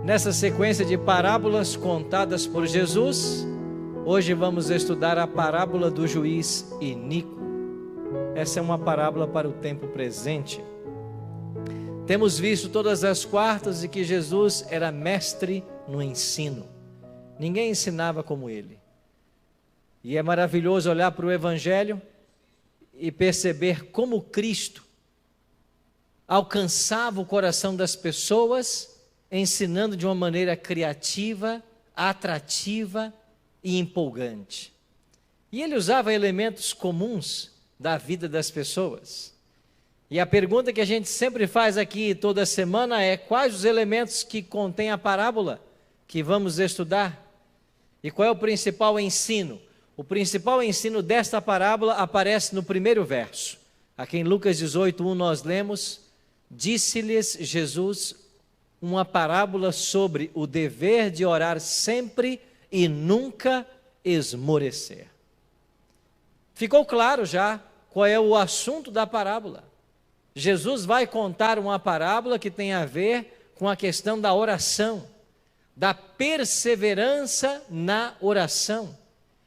Nessa sequência de parábolas contadas por Jesus, hoje vamos estudar a parábola do juiz iníquo. Essa é uma parábola para o tempo presente. Temos visto todas as quartas de que Jesus era mestre no ensino. Ninguém ensinava como ele. E é maravilhoso olhar para o Evangelho e perceber como Cristo alcançava o coração das pessoas, ensinando de uma maneira criativa, atrativa e empolgante. E ele usava elementos comuns da vida das pessoas. E a pergunta que a gente sempre faz aqui toda semana é: quais os elementos que contém a parábola que vamos estudar? E qual é o principal ensino? O principal ensino desta parábola aparece no primeiro verso. Aqui em Lucas 18:1 nós lemos: disse-lhes Jesus uma parábola sobre o dever de orar sempre e nunca esmorecer. Ficou claro já qual é o assunto da parábola. Jesus vai contar uma parábola que tem a ver com a questão da oração, da perseverança na oração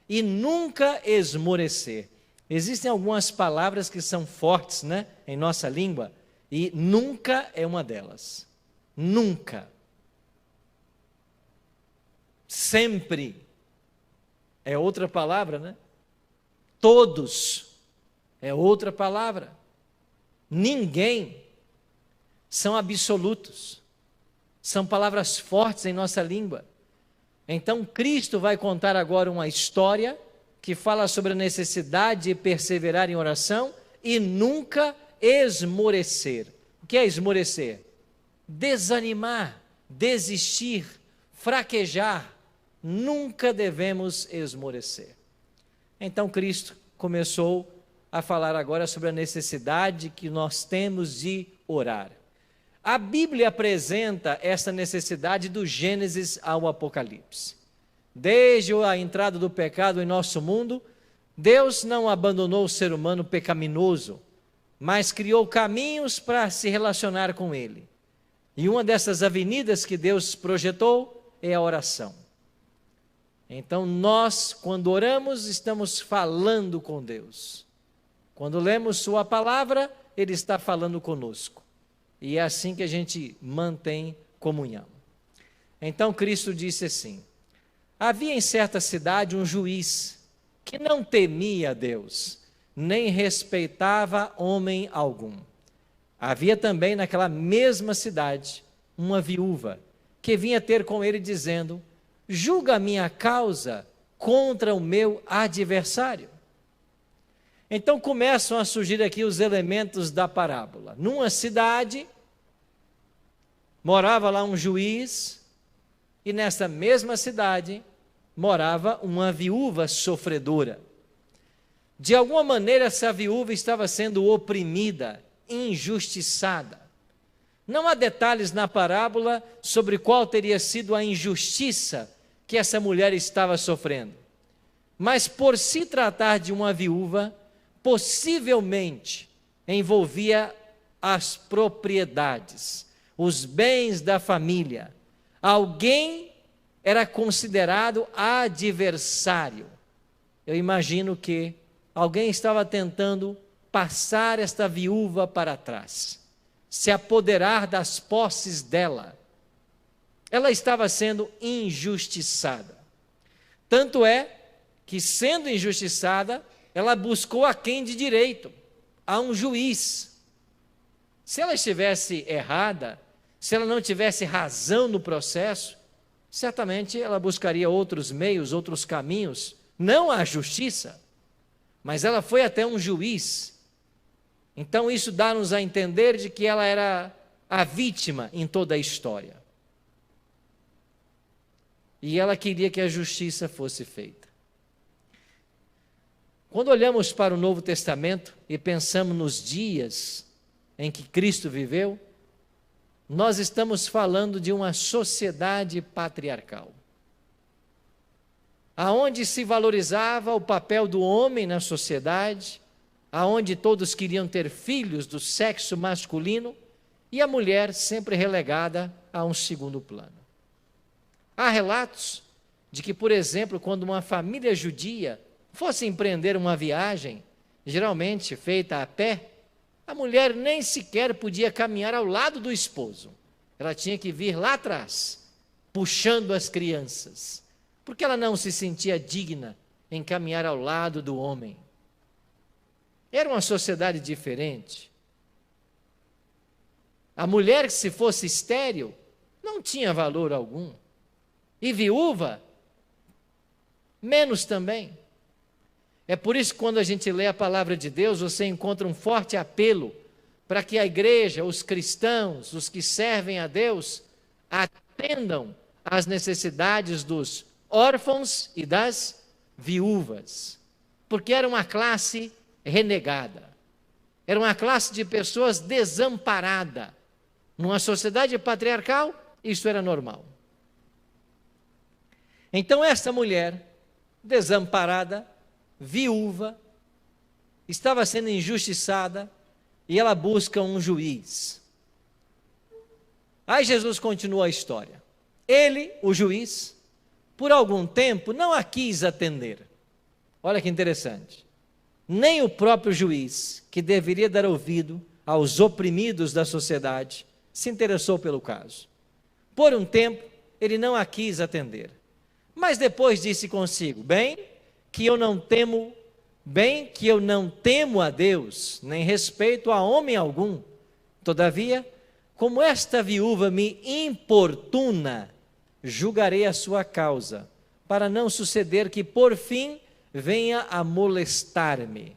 e nunca esmorecer. Existem algumas palavras que são fortes, em nossa língua, e nunca é uma delas. Nunca. Sempre é outra palavra, Todos é outra palavra. Ninguém são absolutos. São palavras fortes em nossa língua. Então Cristo vai contar agora uma história que fala sobre a necessidade de perseverar em oração e nunca esmorecer. O que é esmorecer? Desanimar, desistir, fraquejar. Nunca devemos esmorecer. Então Cristo começou a falar agora sobre a necessidade que nós temos de orar. A Bíblia apresenta essa necessidade do Gênesis ao Apocalipse. Desde a entrada do pecado em nosso mundo, Deus não abandonou o ser humano pecaminoso, mas criou caminhos para se relacionar com ele. E uma dessas avenidas que Deus projetou é a oração. Então nós, quando oramos, estamos falando com Deus. Quando lemos sua palavra, ele está falando conosco. E é assim que a gente mantém comunhão. Então Cristo disse assim: havia em certa cidade um juiz que não temia a Deus, nem respeitava homem algum. Havia também naquela mesma cidade uma viúva que vinha ter com ele dizendo: julga a minha causa contra o meu adversário. Então começam a surgir aqui os elementos da parábola. Numa cidade, morava lá um juiz, e nessa mesma cidade morava uma viúva sofredora. De alguma maneira essa viúva estava sendo oprimida, injustiçada. Não há detalhes na parábola sobre qual teria sido a injustiça que essa mulher estava sofrendo. Mas por se tratar de uma viúva, possivelmente envolvia as propriedades, os bens da família. Alguém era considerado adversário. Eu imagino que alguém estava tentando passar esta viúva para trás, se apoderar das posses dela. Ela estava sendo injustiçada. Tanto é que, sendo injustiçada, ela buscou a quem de direito? A um juiz. Se ela estivesse errada, se ela não tivesse razão no processo, certamente ela buscaria outros meios, outros caminhos, não a justiça, mas ela foi até um juiz. Então isso dá-nos a entender de que ela era a vítima em toda a história. E ela queria que a justiça fosse feita. Quando olhamos para o Novo Testamento e pensamos nos dias em que Cristo viveu, nós estamos falando de uma sociedade patriarcal, aonde se valorizava o papel do homem na sociedade, aonde todos queriam ter filhos do sexo masculino e a mulher sempre relegada a um segundo plano. Há relatos de que, por exemplo, quando uma família judia fosse empreender uma viagem, geralmente feita a pé, a mulher nem sequer podia caminhar ao lado do esposo. Ela tinha que vir lá atrás, puxando as crianças, porque ela não se sentia digna em caminhar ao lado do homem. Era uma sociedade diferente. A mulher, que se fosse estéril, não tinha valor algum. E viúva, menos também. É por isso que quando a gente lê a palavra de Deus, você encontra um forte apelo para que a igreja, os cristãos, os que servem a Deus, atendam às necessidades dos órfãos e das viúvas. Porque era uma classe renegada. Era uma classe de pessoas desamparada. Numa sociedade patriarcal, isso era normal. Então essa mulher, desamparada, viúva, estava sendo injustiçada e ela busca um juiz. Aí Jesus continua a história. Ele, o juiz, por algum tempo não a quis atender. Olha que interessante. Nem o próprio juiz, que deveria dar ouvido aos oprimidos da sociedade, se interessou pelo caso. Por um tempo, ele não a quis atender. Mas depois disse consigo: bem que eu não temo a Deus, nem respeito a homem algum. Todavia, como esta viúva me importuna, julgarei a sua causa, para não suceder que por fim venha a molestar-me.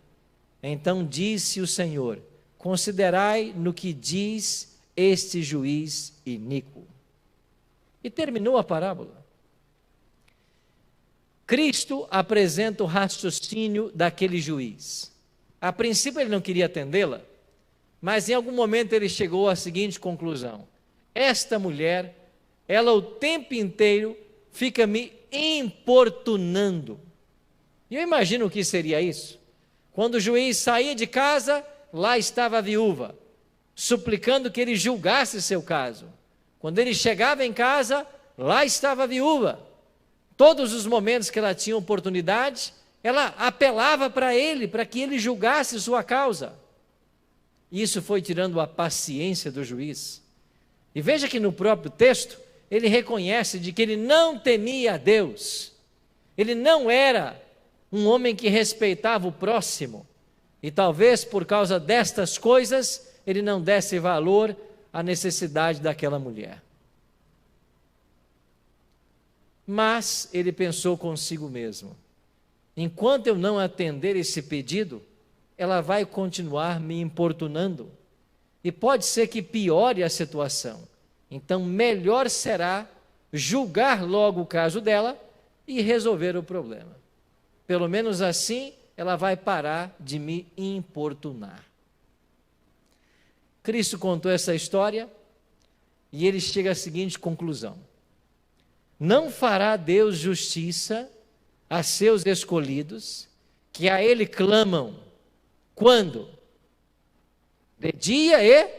Então disse o Senhor: considerai no que diz este juiz iníquo. E terminou a parábola. Cristo apresenta o raciocínio daquele juiz. A princípio ele não queria atendê-la, mas em algum momento ele chegou à seguinte conclusão: esta mulher, ela o tempo inteiro fica me importunando. E eu imagino o que seria isso. Quando o juiz saía de casa, lá estava a viúva, suplicando que ele julgasse seu caso. Quando ele chegava em casa, lá estava a viúva. Todos os momentos que ela tinha oportunidade, ela apelava para ele, para que ele julgasse sua causa. Isso foi tirando a paciência do juiz. E veja que no próprio texto, ele reconhece de que ele não temia a Deus. Ele não era um homem que respeitava o próximo. E talvez por causa destas coisas, ele não desse valor à necessidade daquela mulher. Mas ele pensou consigo mesmo: enquanto eu não atender esse pedido, ela vai continuar me importunando. E pode ser que piore a situação. Então, melhor será julgar logo o caso dela e resolver o problema. Pelo menos assim, ela vai parar de me importunar. Cristo contou essa história e ele chega à seguinte conclusão: não fará Deus justiça a seus escolhidos, que a Ele clamam, quando? De dia e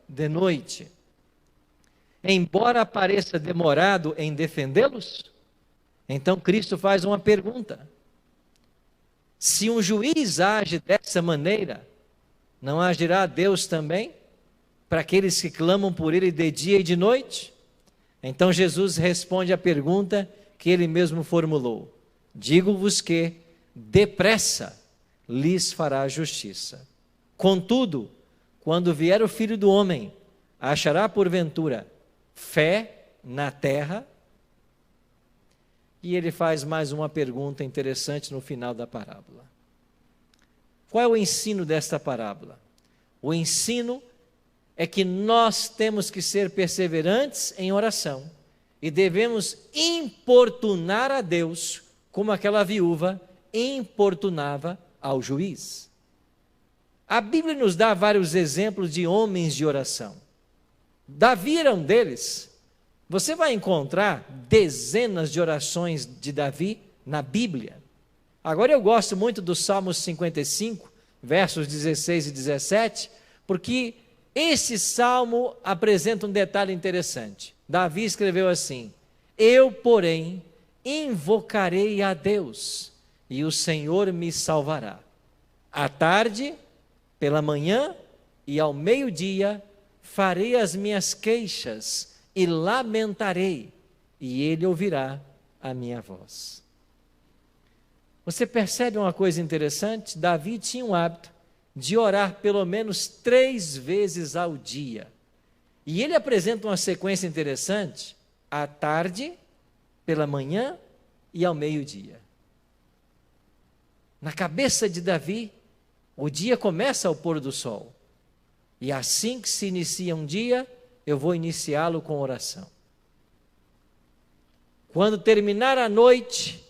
de noite. Embora pareça demorado em defendê-los, então Cristo faz uma pergunta: se um juiz age dessa maneira, não agirá Deus também para aqueles que clamam por Ele de dia e de noite? Então Jesus responde à pergunta que Ele mesmo formulou: digo-vos que, depressa, lhes fará justiça. Contudo, quando vier o Filho do Homem, achará porventura fé na terra? E ele faz mais uma pergunta interessante no final da parábola. Qual é o ensino desta parábola? O ensino é que nós temos que ser perseverantes em oração e devemos importunar a Deus, como aquela viúva importunava ao juiz. A Bíblia nos dá vários exemplos de homens de oração. Davi era um deles. Você vai encontrar dezenas de orações de Davi na Bíblia. Agora eu gosto muito do Salmo 55, versos 16 e 17, porque esse salmo apresenta um detalhe interessante. Davi escreveu assim: Eu, porém, invocarei a Deus, e o Senhor me salvará. À tarde, pela manhã e ao meio-dia, farei as minhas queixas e lamentarei, e ele ouvirá a minha voz. Você percebe uma coisa interessante? Davi tinha um hábito de orar pelo menos 3 vezes ao dia. E ele apresenta uma sequência interessante: à tarde, pela manhã e ao meio-dia. Na cabeça de Davi, o dia começa ao pôr do sol. E assim que se inicia um dia, eu vou iniciá-lo com oração. Quando terminar a noite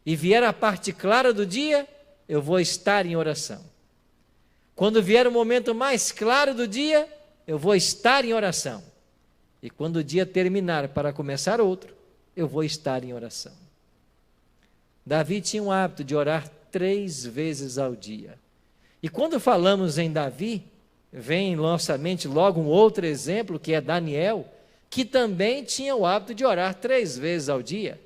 e vier a parte clara do dia, eu vou estar em oração. Quando vier o momento mais claro do dia, eu vou estar em oração. E quando o dia terminar para começar outro, eu vou estar em oração. Davi tinha um hábito de orar 3 vezes ao dia. E quando falamos em Davi, vem em nossa mente logo um outro exemplo, que é Daniel, que também tinha o hábito de orar 3 vezes ao dia.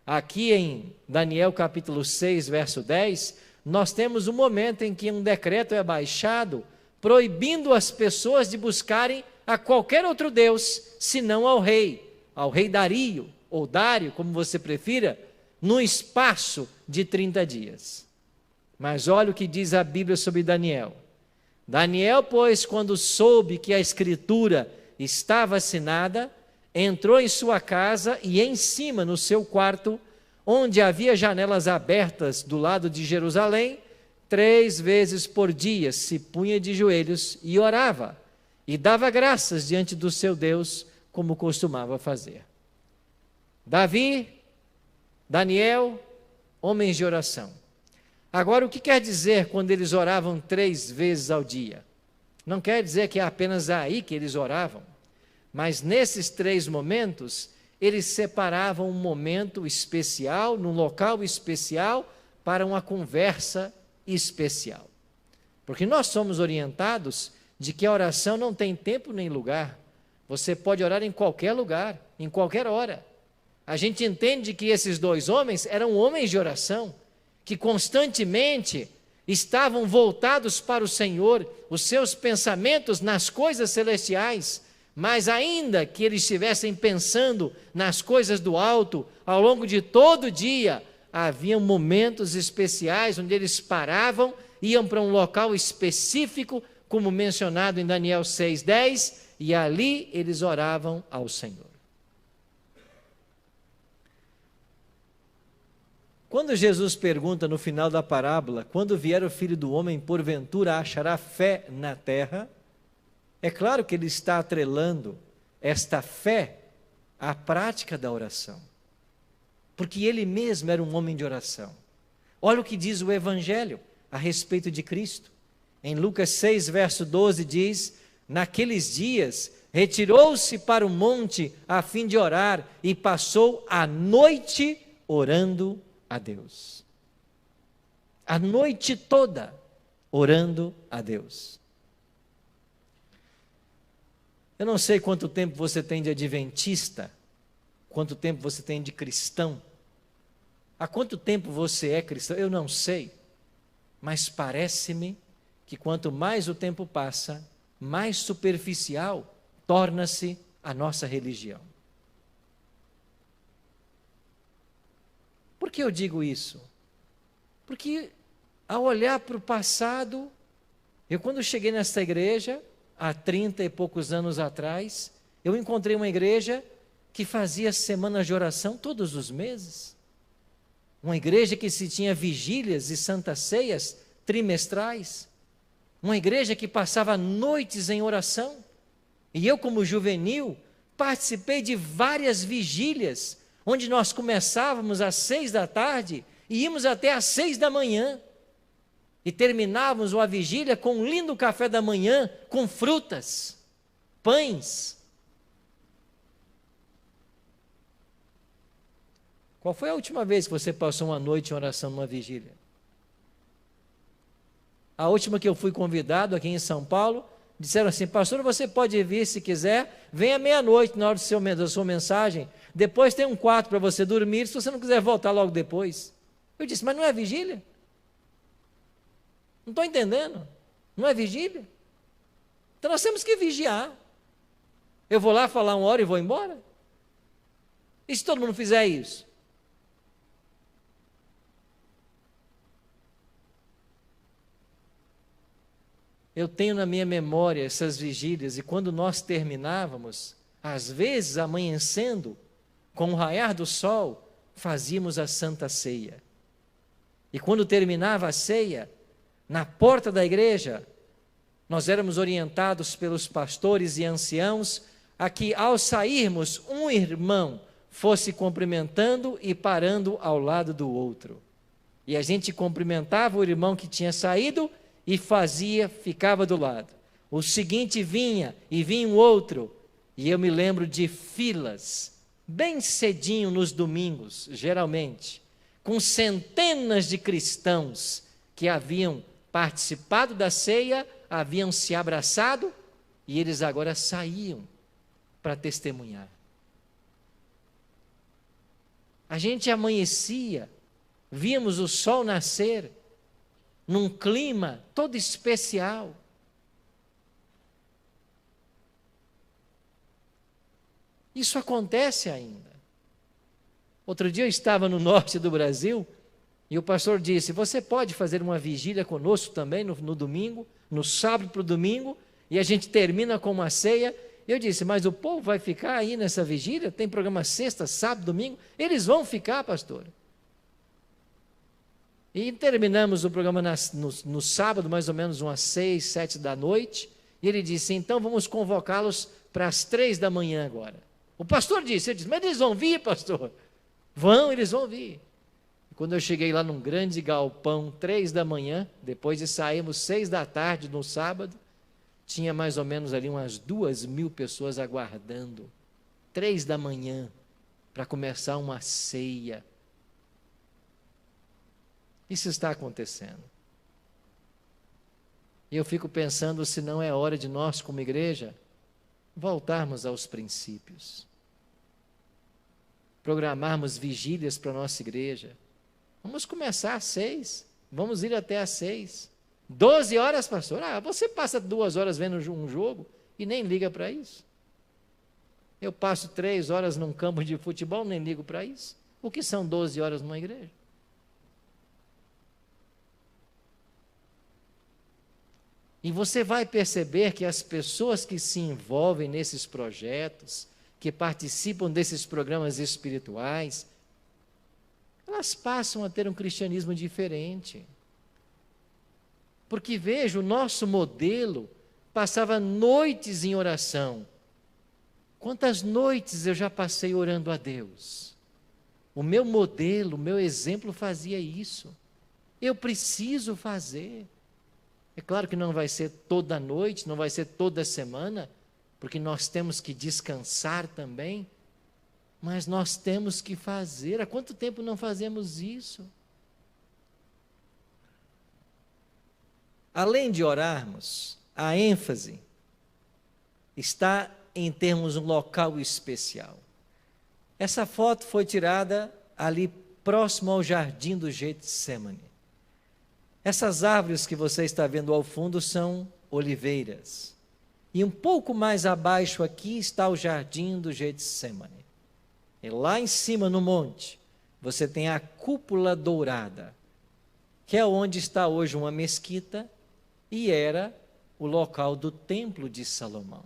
Aqui em Daniel capítulo 6, verso 10, nós temos um momento em que um decreto é baixado, proibindo as pessoas de buscarem a qualquer outro Deus, senão ao rei Dario, ou Dário, como você prefira, no espaço de 30 dias. Mas olha o que diz a Bíblia sobre Daniel. Daniel, pois, quando soube que a escritura estava assinada, entrou em sua casa e em cima, no seu quarto, onde havia janelas abertas do lado de Jerusalém, 3 vezes por dia se punha de joelhos e orava, e dava graças diante do seu Deus, como costumava fazer. Davi, Daniel, homens de oração. Agora, o que quer dizer quando eles oravam 3 vezes ao dia? Não quer dizer que é apenas aí que eles oravam, mas nesses 3 momentos, eles separavam um momento especial, num local especial, para uma conversa especial. Porque nós somos orientados de que a oração não tem tempo nem lugar. Você pode orar em qualquer lugar, em qualquer hora. A gente entende que esses 2 homens eram homens de oração, que constantemente estavam voltados para o Senhor, os seus pensamentos nas coisas celestiais, mas ainda que eles estivessem pensando nas coisas do alto, ao longo de todo o dia, haviam momentos especiais onde eles paravam, iam para um local específico, como mencionado em Daniel 6:10, e ali eles oravam ao Senhor. Quando Jesus pergunta no final da parábola, quando vier o Filho do Homem, porventura achará fé na terra? É claro que ele está atrelando esta fé à prática da oração, porque ele mesmo era um homem de oração. Olha o que diz o Evangelho a respeito de Cristo. Em Lucas 6, verso 12 diz: naqueles dias retirou-se para o monte a fim de orar e passou a noite orando a Deus. A noite toda orando a Deus. Eu não sei quanto tempo você tem de adventista, quanto tempo você tem de cristão, há quanto tempo você é cristão, eu não sei, mas parece-me que quanto mais o tempo passa, mais superficial torna-se a nossa religião. Por que eu digo isso? Porque ao olhar para o passado, eu quando cheguei nesta igreja, há 30 e poucos anos atrás, eu encontrei uma igreja que fazia semanas de oração todos os meses. Uma igreja que se tinha vigílias e santas ceias trimestrais. Uma igreja que passava noites em oração. E eu, como juvenil, participei de várias vigílias, onde nós começávamos às 6 da tarde e íamos até às 6 da manhã. E terminávamos a vigília com um lindo café da manhã, com frutas, pães. Qual foi a última vez que você passou uma noite em oração numa vigília? A última que eu fui convidado aqui em São Paulo, Disseram assim: pastor, você pode vir se quiser, venha meia-noite na hora da sua mensagem, depois tem um quarto para você dormir, se você não quiser voltar logo depois. Eu disse: mas não é vigília? Não estou entendendo, não é vigília? Então nós temos que vigiar. Eu vou lá falar 1 hora e vou embora? E se todo mundo fizer isso? Eu tenho na minha memória essas vigílias, e quando nós terminávamos, às vezes amanhecendo, com o raiar do sol, fazíamos a Santa Ceia. E quando terminava a ceia, na porta da igreja, nós éramos orientados pelos pastores e anciãos a que, ao sairmos, um irmão fosse cumprimentando e parando ao lado do outro. E a gente cumprimentava o irmão que tinha saído e ficava do lado. O seguinte vinha, e vinha um outro. E eu me lembro de filas, bem cedinho nos domingos, geralmente, com centenas de cristãos que haviam participado da ceia, haviam se abraçado, e eles agora saíam para testemunhar. A gente amanhecia, víamos o sol nascer, num clima todo especial. Isso acontece ainda. Outro dia eu estava no norte do Brasil e o pastor disse: você pode fazer uma vigília conosco também no domingo, no sábado para o domingo, e a gente termina com uma ceia. Eu disse: mas o povo vai ficar aí nessa vigília? Tem programa sexta, sábado, domingo? Eles vão ficar, pastor. E terminamos o programa no sábado, mais ou menos umas 6, 7 da noite, e ele disse: então vamos convocá-los para as 3 da manhã agora. O pastor disse, mas eles vão vir, pastor? Eles vão vir. E quando eu cheguei lá num grande galpão, 3 da manhã, depois de sairmos 6 da tarde no sábado, tinha mais ou menos ali umas 2.000 pessoas aguardando, 3 da manhã, para começar uma ceia. Isso está acontecendo. E eu fico pensando se não é hora de nós, como igreja, voltarmos aos princípios. Programarmos vigílias para a nossa igreja. Vamos começar às 6, vamos ir até às 6. 12 horas, pastor? Você passa 2 horas vendo um jogo e nem liga para isso. Eu passo 3 horas num campo de futebol, nem ligo para isso. O que são 12 horas numa igreja? E você vai perceber que as pessoas que se envolvem nesses projetos, que participam desses programas espirituais, elas passam a ter um cristianismo diferente. Porque veja, o nosso modelo passava noites em oração. Quantas noites eu já passei orando a Deus? O meu modelo, o meu exemplo fazia isso. Eu preciso fazer. É claro que não vai ser toda noite, não vai ser toda semana, porque nós temos que descansar também, mas nós temos que fazer. Há quanto tempo não fazemos isso? Além de orarmos, a ênfase está em termos um local especial. Essa foto foi tirada ali próximo ao jardim do Getsemane. Essas árvores que você está vendo ao fundo são oliveiras. E um pouco mais abaixo aqui está o jardim do Getsemane. E lá em cima no monte, você tem a cúpula dourada, que é onde está hoje uma mesquita e era o local do templo de Salomão.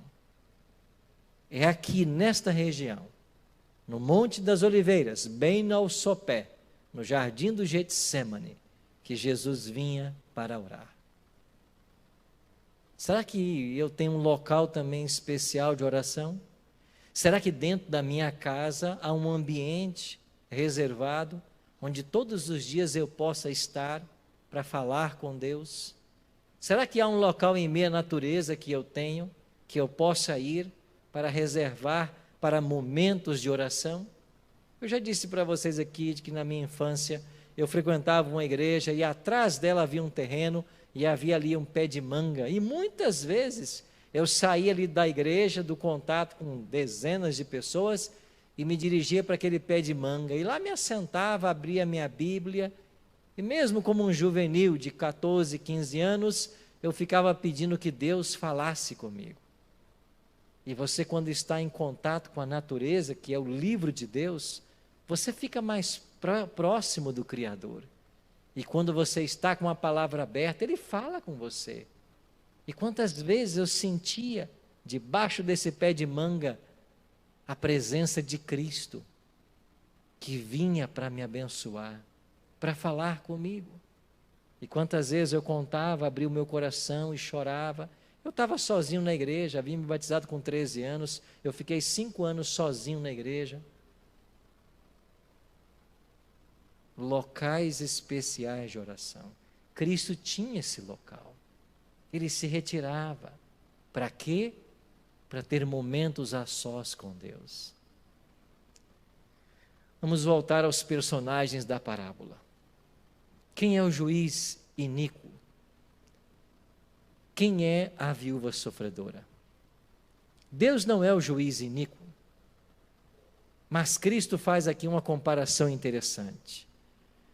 É aqui nesta região, no Monte das Oliveiras, bem ao sopé, no jardim do Getsemane, que Jesus vinha para orar. Será que eu tenho um local também especial de oração? Será que dentro da minha casa há um ambiente reservado, onde todos os dias eu possa estar para falar com Deus? Será que há um local em minha natureza que eu tenho, que eu possa ir para reservar para momentos de oração? Eu já disse para vocês aqui que na minha infância eu frequentava uma igreja e atrás dela havia um terreno e havia ali um pé de manga. E muitas vezes eu saía ali da igreja, do contato com dezenas de pessoas, e me dirigia para aquele pé de manga. E lá me assentava, abria a minha Bíblia, e mesmo como um juvenil de 14, 15 anos, eu ficava pedindo que Deus falasse comigo. E você, quando está em contato com a natureza, que é o livro de Deus, você fica mais próximo do Criador. E quando você está com a palavra aberta, Ele fala com você. E quantas vezes eu sentia, debaixo desse pé de manga, a presença de Cristo, que vinha para me abençoar, para falar comigo. E quantas vezes eu contava, abria o meu coração e chorava. Eu estava sozinho na igreja, havia me batizado com 13 anos, eu fiquei 5 anos sozinho na igreja. Locais especiais de oração. Cristo tinha esse local. Ele se retirava. Para quê? Para ter momentos a sós com Deus. Vamos voltar aos personagens da parábola. Quem é o juiz iníquo? Quem é a viúva sofredora? Deus não é o juiz iníquo, mas Cristo faz aqui uma comparação interessante.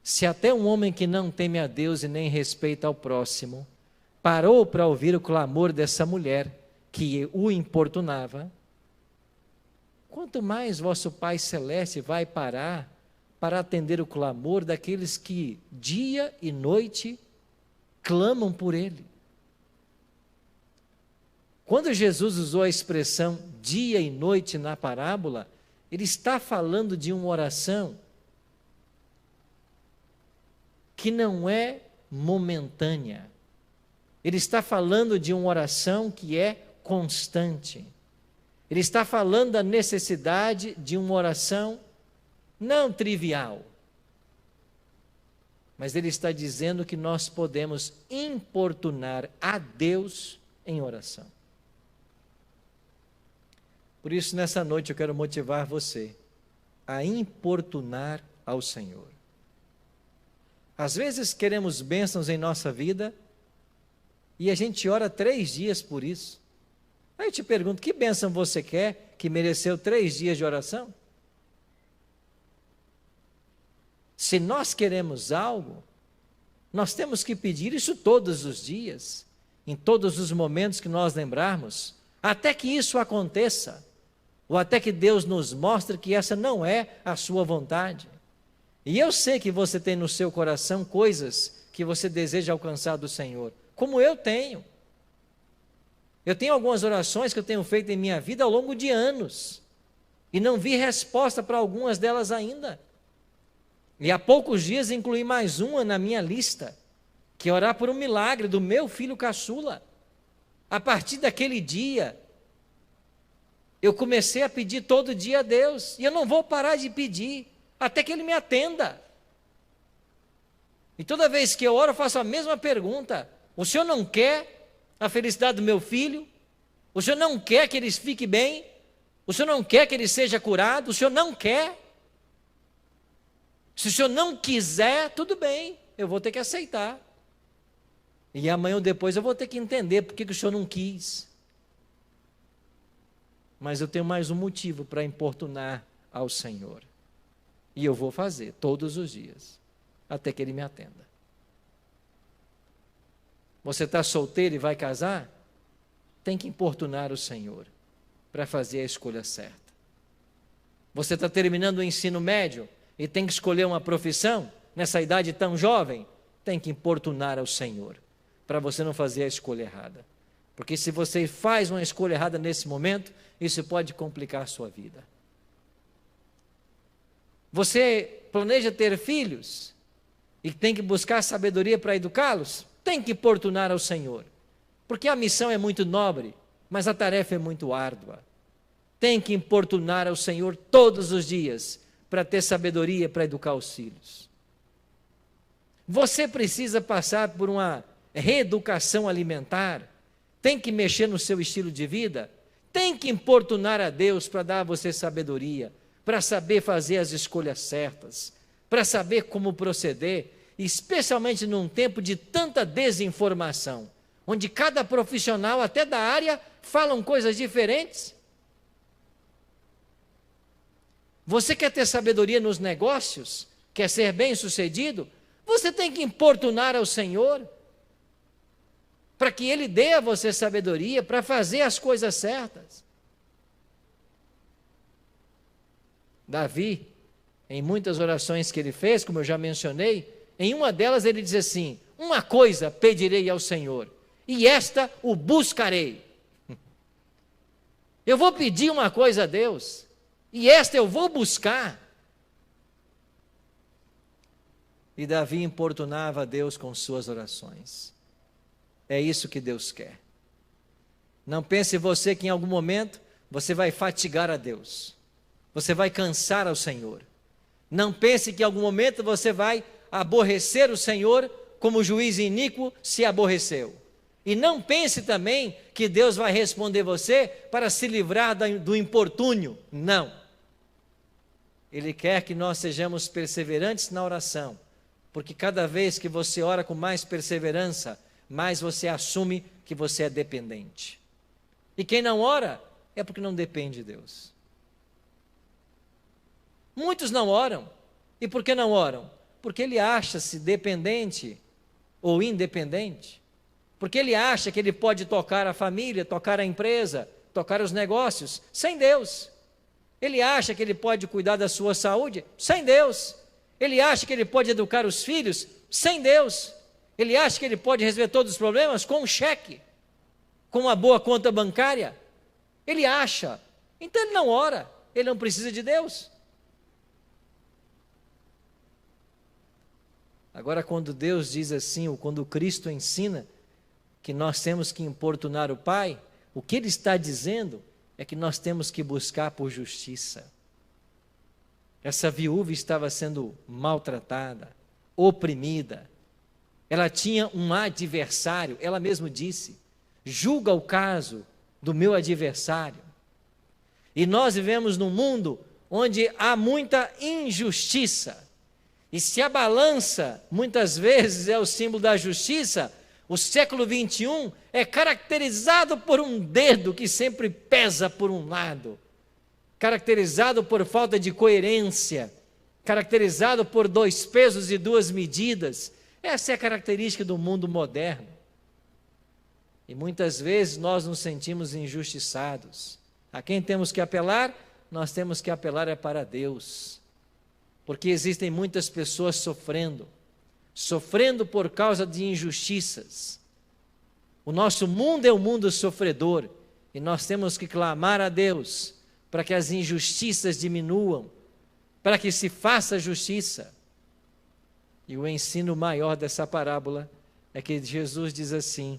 Se até um homem que não teme a Deus e nem respeita ao próximo, parou para ouvir o clamor dessa mulher que o importunava, quanto mais vosso Pai Celeste vai parar para atender o clamor daqueles que dia e noite clamam por Ele. Quando Jesus usou a expressão dia e noite na parábola, Ele está falando de uma oração que não é momentânea. Ele está falando de uma oração que é constante. Ele está falando da necessidade de uma oração não trivial. Mas ele está dizendo que nós podemos importunar a Deus em oração. Por isso, nessa noite, eu quero motivar você a importunar ao Senhor. Às vezes queremos bênçãos em nossa vida e a gente ora 3 dias por isso. Aí eu te pergunto, que bênção você quer que mereceu 3 dias de oração? Se nós queremos algo, nós temos que pedir isso todos os dias, em todos os momentos que nós lembrarmos, até que isso aconteça, ou até que Deus nos mostre que essa não é a sua vontade. E eu sei que você tem no seu coração coisas que você deseja alcançar do Senhor, como eu tenho. Eu tenho algumas orações que eu tenho feito em minha vida ao longo de anos, e não vi resposta para algumas delas ainda. E há poucos dias incluí mais uma na minha lista, que é orar por um milagre do meu filho caçula. A partir daquele dia, eu comecei a pedir todo dia a Deus, e eu não vou parar de pedir, até que Ele me atenda. E toda vez que eu oro, eu faço a mesma pergunta: o Senhor não quer a felicidade do meu filho? O Senhor não quer que ele fique bem? O Senhor não quer que ele seja curado? O Senhor não quer? Se o Senhor não quiser, tudo bem, eu vou ter que aceitar. E amanhã ou depois eu vou ter que entender por que o Senhor não quis. Mas eu tenho mais um motivo para importunar ao Senhor. E eu vou fazer todos os dias, até que Ele me atenda. Você está solteiro e vai casar? Tem que importunar o Senhor para fazer a escolha certa. Você está terminando o ensino médio e tem que escolher uma profissão nessa idade tão jovem? Tem que importunar ao Senhor para você não fazer a escolha errada. Porque se você faz uma escolha errada nesse momento, isso pode complicar a sua vida. Você planeja ter filhos e tem que buscar sabedoria para educá-los? Tem que importunar ao Senhor, porque a missão é muito nobre, mas a tarefa é muito árdua. Tem que importunar ao Senhor todos os dias para ter sabedoria para educar os filhos. Você precisa passar por uma reeducação alimentar, tem que mexer no seu estilo de vida, tem que importunar a Deus para dar a você sabedoria, para saber fazer as escolhas certas, para saber como proceder, especialmente num tempo de tanta desinformação, onde cada profissional, até da área, falam coisas diferentes. Você quer ter sabedoria nos negócios? Quer ser bem-sucedido? Você tem que importunar ao Senhor, para que Ele dê a você sabedoria para fazer as coisas certas. Davi, em muitas orações que ele fez, como eu já mencionei, em uma delas ele diz assim: uma coisa pedirei ao Senhor, e esta o buscarei. Eu vou pedir uma coisa a Deus, e esta eu vou buscar. E Davi importunava a Deus com suas orações. É isso que Deus quer. Não pense você que em algum momento você vai fatigar a Deus. Você vai cansar ao Senhor. Não pense que em algum momento você vai aborrecer o Senhor como o juiz iníquo se aborreceu. E não pense também que Deus vai responder você para se livrar do importúnio. Não. Ele quer que nós sejamos perseverantes na oração, porque cada vez que você ora com mais perseverança, mais você assume que você é dependente. E quem não ora é porque não depende de Deus. Muitos não oram. E por que não oram? Porque ele acha-se dependente ou independente. Porque ele acha que ele pode tocar a família, tocar a empresa, tocar os negócios, sem Deus. Ele acha que ele pode cuidar da sua saúde, sem Deus. Ele acha que ele pode educar os filhos, sem Deus. Ele acha que ele pode resolver todos os problemas com um cheque, com uma boa conta bancária. Ele acha. Então ele não ora, ele não precisa de Deus. Agora, quando Deus diz assim, ou quando Cristo ensina que nós temos que importunar o Pai, o que Ele está dizendo é que nós temos que buscar por justiça. Essa viúva estava sendo maltratada, oprimida. Ela tinha um adversário, ela mesma disse: julga o caso do meu adversário. E nós vivemos num mundo onde há muita injustiça. E se a balança, muitas vezes, é o símbolo da justiça, o século 21 é caracterizado por um dedo que sempre pesa por um lado, caracterizado por falta de coerência, caracterizado por 2 pesos e 2 medidas. Essa é a característica do mundo moderno. E muitas vezes nós nos sentimos injustiçados. A quem temos que apelar? Nós temos que apelar é para Deus. Porque existem muitas pessoas sofrendo por causa de injustiças. O nosso mundo é um mundo sofredor, e nós temos que clamar a Deus para que as injustiças diminuam, para que se faça justiça. E o ensino maior dessa parábola é que Jesus diz assim: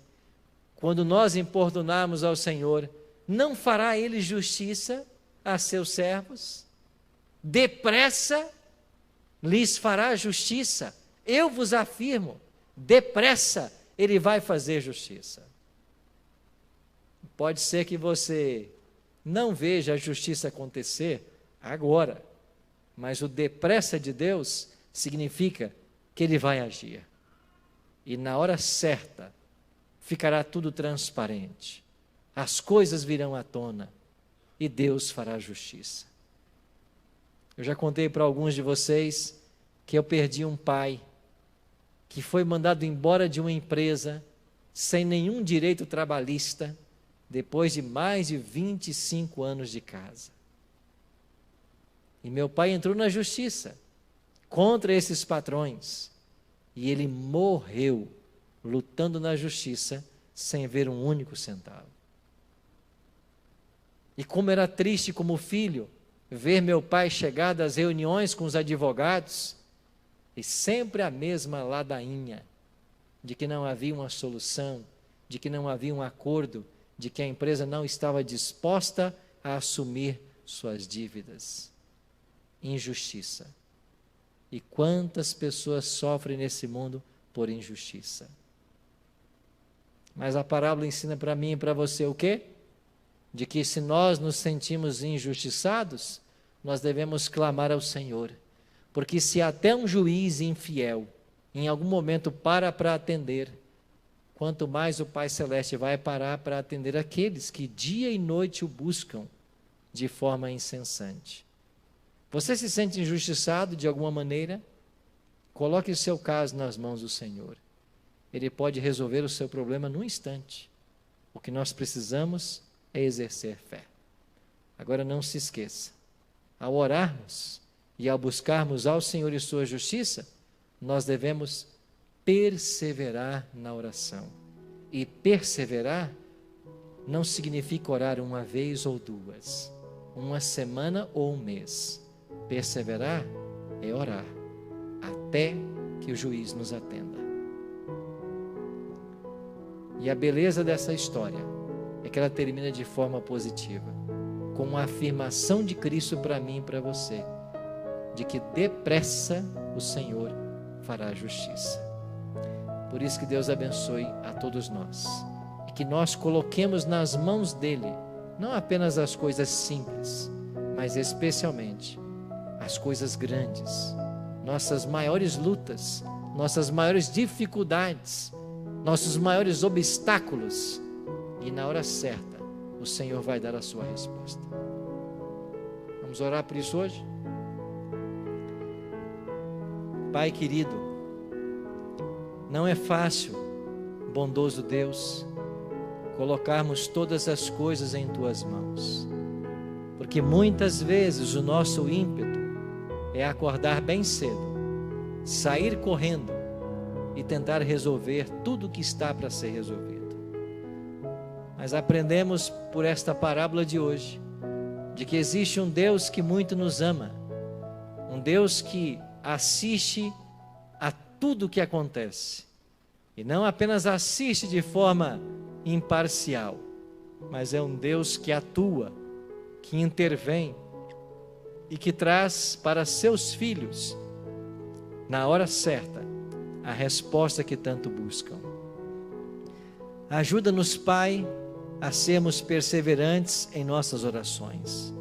quando nós importunarmos ao Senhor, não fará Ele justiça a seus servos? Depressa lhes fará justiça. Eu vos afirmo, depressa Ele vai fazer justiça. Pode ser que você não veja a justiça acontecer agora, mas o depressa de Deus significa que Ele vai agir. E na hora certa, ficará tudo transparente. As coisas virão à tona e Deus fará justiça. Eu já contei para alguns de vocês que eu perdi um pai que foi mandado embora de uma empresa sem nenhum direito trabalhista, depois de mais de 25 anos de casa. E meu pai entrou na justiça contra esses patrões, e ele morreu lutando na justiça sem ver um único centavo. E como era triste como filho ver meu pai chegar das reuniões com os advogados e sempre a mesma ladainha de que não havia uma solução, de que não havia um acordo, de que a empresa não estava disposta a assumir suas dívidas. Injustiça. E quantas pessoas sofrem nesse mundo por injustiça? Mas a parábola ensina para mim e para você o quê? De que se nós nos sentimos injustiçados, nós devemos clamar ao Senhor. Porque se até um juiz infiel, em algum momento para atender, quanto mais o Pai Celeste vai parar para atender aqueles que dia e noite o buscam de forma incessante. Você se sente injustiçado de alguma maneira? Coloque o seu caso nas mãos do Senhor. Ele pode resolver o seu problema num instante. O que nós precisamos é exercer fé. Agora não se esqueça, ao orarmos e ao buscarmos ao Senhor e sua justiça, nós devemos perseverar na oração. E perseverar não significa orar uma vez ou duas, uma semana ou um mês. Perseverar é orar até que o juiz nos atenda. E a beleza dessa história é que ela termina de forma positiva, com uma afirmação de Cristo para mim e para você, de que depressa o Senhor fará justiça. Por isso que Deus abençoe a todos nós, e que nós coloquemos nas mãos dele, não apenas as coisas simples, mas especialmente as coisas grandes, nossas maiores lutas, nossas maiores dificuldades, nossos maiores obstáculos, e na hora certa o Senhor vai dar a sua resposta. Vamos orar por isso hoje? Pai querido, não é fácil, bondoso Deus, colocarmos todas as coisas em tuas mãos, porque muitas vezes o nosso ímpeto é acordar bem cedo, sair correndo e tentar resolver tudo o que está para ser resolvido. Mas aprendemos por esta parábola de hoje, de que existe um Deus que muito nos ama, um Deus que assiste a tudo o que acontece, e não apenas assiste de forma imparcial, mas é um Deus que atua, que intervém e que traz para seus filhos, na hora certa, a resposta que tanto buscam. Ajuda-nos, Pai, a sermos perseverantes em nossas orações.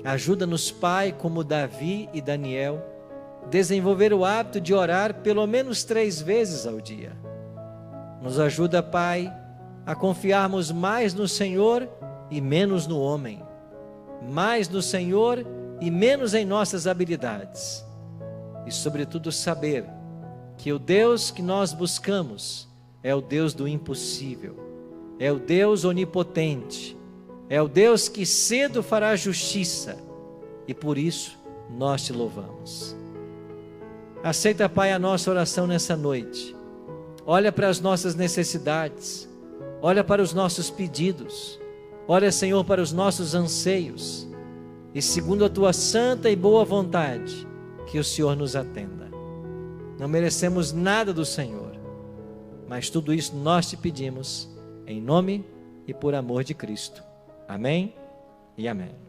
Ajuda-nos, Pai, como Davi e Daniel, desenvolver o hábito de orar pelo menos 3 vezes ao dia. Nos ajuda, Pai, a confiarmos mais no Senhor e menos no homem, mais no Senhor e menos em nossas habilidades, e sobretudo saber que o Deus que nós buscamos é o Deus do impossível, é o Deus onipotente, é o Deus que cedo fará justiça, e por isso nós te louvamos. Aceita, Pai, a nossa oração nessa noite. Olha para as nossas necessidades, olha para os nossos pedidos, olha, Senhor, para os nossos anseios, e segundo a tua santa e boa vontade, que o Senhor nos atenda. Não merecemos nada do Senhor, mas tudo isso nós te pedimos, em nome e por amor de Cristo. Amém e amém.